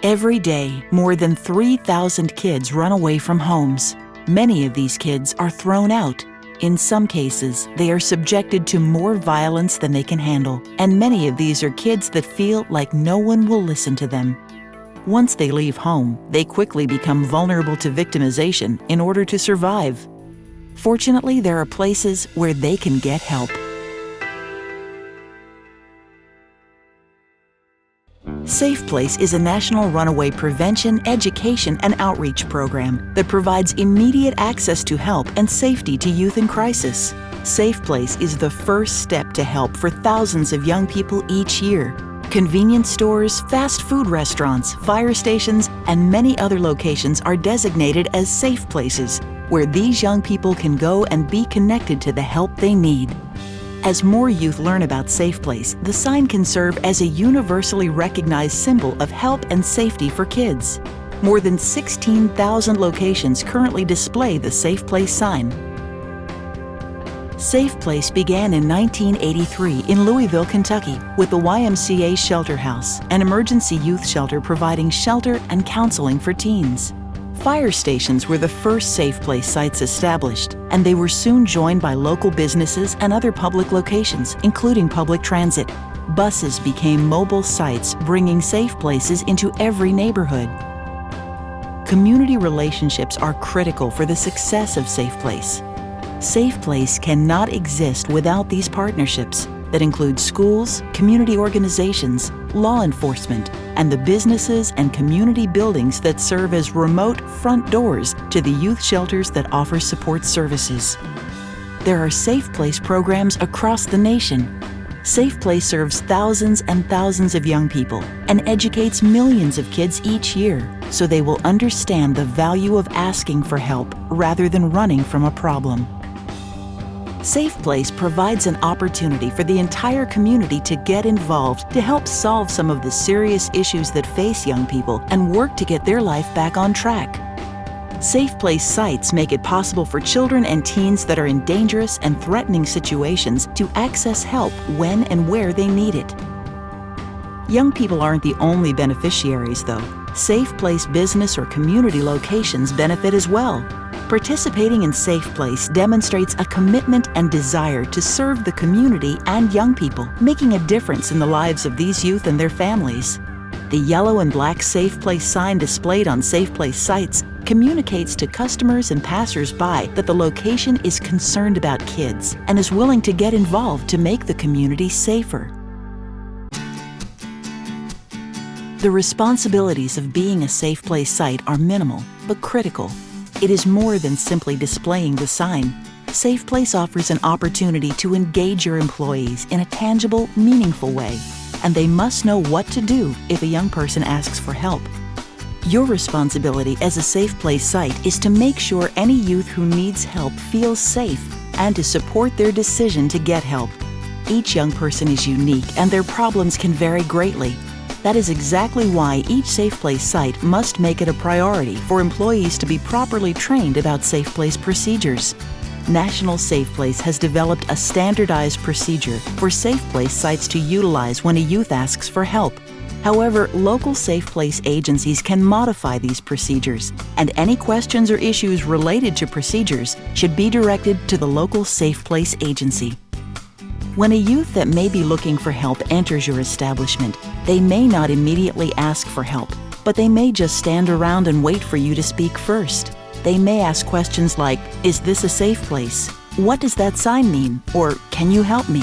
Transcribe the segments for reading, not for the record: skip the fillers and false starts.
Every day, more than 3,000 kids run away from homes. Many of these kids are thrown out. In some cases, they are subjected to more violence than they can handle, and many of these are kids that feel like no one will listen to them. Once they leave home, they quickly become vulnerable to victimization in order to survive. Fortunately, there are places where they can get help. Safe Place is a national runaway prevention, education, and outreach program that provides immediate access to help and safety to youth in crisis. Safe Place is the first step to help for thousands of young people each year. Convenience stores, fast food restaurants, fire stations, and many other locations are designated as safe places where these young people can go and be connected to the help they need. As more youth learn about Safe Place, the sign can serve as a universally recognized symbol of help and safety for kids. More than 16,000 locations currently display the Safe Place sign. Safe Place began in 1983 in Louisville, Kentucky, with the YMCA Shelter House, an emergency youth shelter providing shelter and counseling for teens. Fire stations were the first Safe Place sites established, and they were soon joined by local businesses and other public locations, including public transit. Buses became mobile sites, bringing safe places into every neighborhood. Community relationships are critical for the success of Safe Place. Safe Place cannot exist without these partnerships that include schools, community organizations, law enforcement, and the businesses and community buildings that serve as remote front doors to the youth shelters that offer support services. There are Safe Place programs across the nation. Safe Place serves thousands and thousands of young people and educates millions of kids each year so they will understand the value of asking for help rather than running from a problem. Safe Place provides an opportunity for the entire community to get involved to help solve some of the serious issues that face young people and work to get their life back on track. Safe Place sites make it possible for children and teens that are in dangerous and threatening situations to access help when and where they need it. Young people aren't the only beneficiaries, though. Safe Place business or community locations benefit as well. Participating in Safe Place demonstrates a commitment and desire to serve the community and young people, making a difference in the lives of these youth and their families. The yellow and black Safe Place sign displayed on Safe Place sites communicates to customers and passers-by that the location is concerned about kids and is willing to get involved to make the community safer. The responsibilities of being a Safe Place site are minimal, but critical. It is more than simply displaying the sign. Safe Place offers an opportunity to engage your employees in a tangible, meaningful way, and they must know what to do if a young person asks for help. Your responsibility as a Safe Place site is to make sure any youth who needs help feels safe and to support their decision to get help. Each young person is unique and their problems can vary greatly. That is exactly why each Safe Place site must make it a priority for employees to be properly trained about Safe Place procedures. National Safe Place has developed a standardized procedure for Safe Place sites to utilize when a youth asks for help. However, local Safe Place agencies can modify these procedures, and any questions or issues related to procedures should be directed to the local Safe Place agency. When a youth that may be looking for help enters your establishment, they may not immediately ask for help, but they may just stand around and wait for you to speak first. They may ask questions like, "Is this a safe place? What does that sign mean?" Or, "Can you help me?"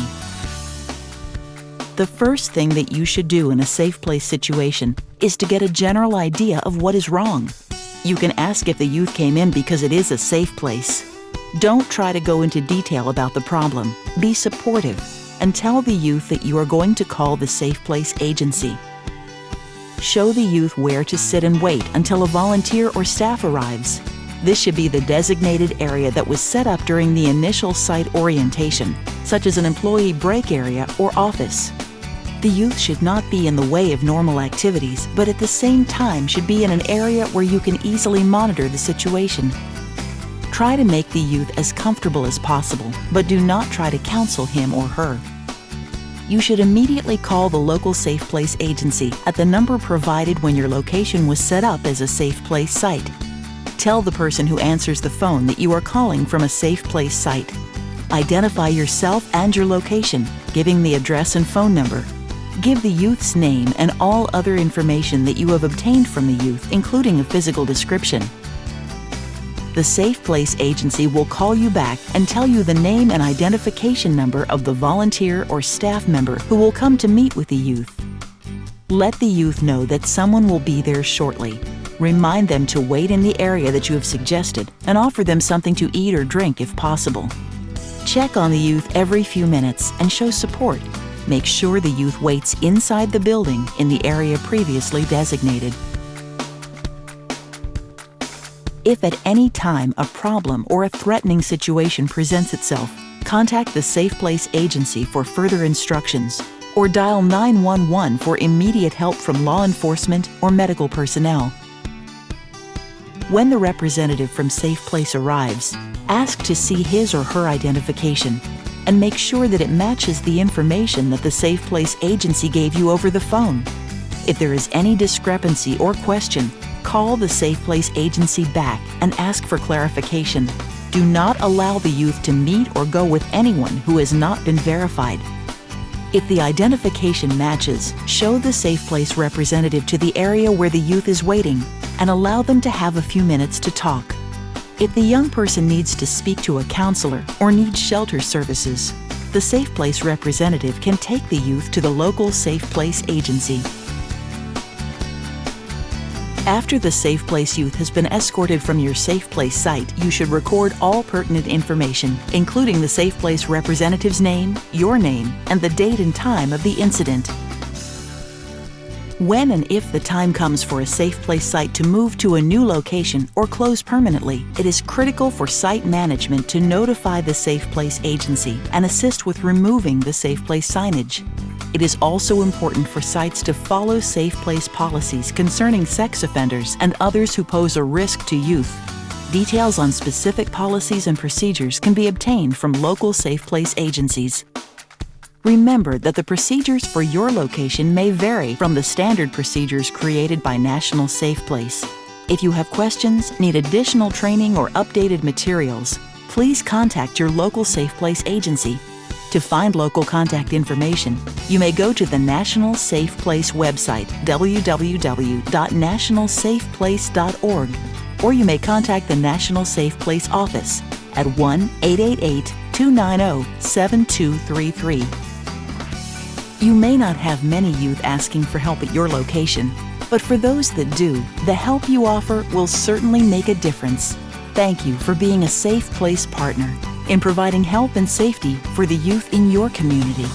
The first thing that you should do in a Safe Place situation is to get a general idea of what is wrong. You can ask if the youth came in because it is a safe place. Don't try to go into detail about the problem. Be supportive and tell the youth that you are going to call the Safe Place agency. Show the youth where to sit and wait until a volunteer or staff arrives. This should be the designated area that was set up during the initial site orientation, such as an employee break area or office. The youth should not be in the way of normal activities, but at the same time should be in an area where you can easily monitor the situation. Try to make the youth as comfortable as possible, but do not try to counsel him or her. you should immediately call the local Safe Place agency at the number provided when your location was set up as a Safe Place site. Tell the person who answers the phone that you are calling from a Safe Place site. Identify yourself and your location, giving the address and phone number. Give the youth's name and all other information that you have obtained from the youth, including a physical description. The Safe Place agency will call you back and tell you the name and identification number of the volunteer or staff member who will come to meet with the youth. Let the youth know that someone will be there shortly. Remind them to wait in the area that you have suggested and offer them something to eat or drink if possible. Check on the youth every few minutes and show support. Make sure the youth waits inside the building in the area previously designated. If at any time a problem or a threatening situation presents itself, contact the Safe Place agency for further instructions or dial 911 for immediate help from law enforcement or medical personnel. When the representative from Safe Place arrives, ask to see his or her identification and make sure that it matches the information that the Safe Place agency gave you over the phone. If there is any discrepancy or question, call the Safe Place agency back and ask for clarification. Do not allow the youth to meet or go with anyone who has not been verified. If the identification matches, show the Safe Place representative to the area where the youth is waiting and allow them to have a few minutes to talk. If the young person needs to speak to a counselor or needs shelter services, the Safe Place representative can take the youth to the local Safe Place agency. After the Safe Place youth has been escorted from your Safe Place site, you should record all pertinent information, including the Safe Place representative's name, your name, and the date and time of the incident. When and if the time comes for a Safe Place site to move to a new location or close permanently, it is critical for site management to notify the Safe Place agency and assist with removing the Safe Place signage. It is also important for sites to follow Safe Place policies concerning sex offenders and others who pose a risk to youth. Details on specific policies and procedures can be obtained from local Safe Place agencies. Remember that the procedures for your location may vary from the standard procedures created by National Safe Place. If you have questions, need additional training, or updated materials, please contact your local Safe Place agency. To find local contact information, you may go to the National Safe Place website, www.nationalsafeplace.org, or you may contact the National Safe Place office at 1-888-290-7233. You may not have many youth asking for help at your location, but for those that do, the help you offer will certainly make a difference. Thank you for being a Safe Place partner in providing help and safety for the youth in your community.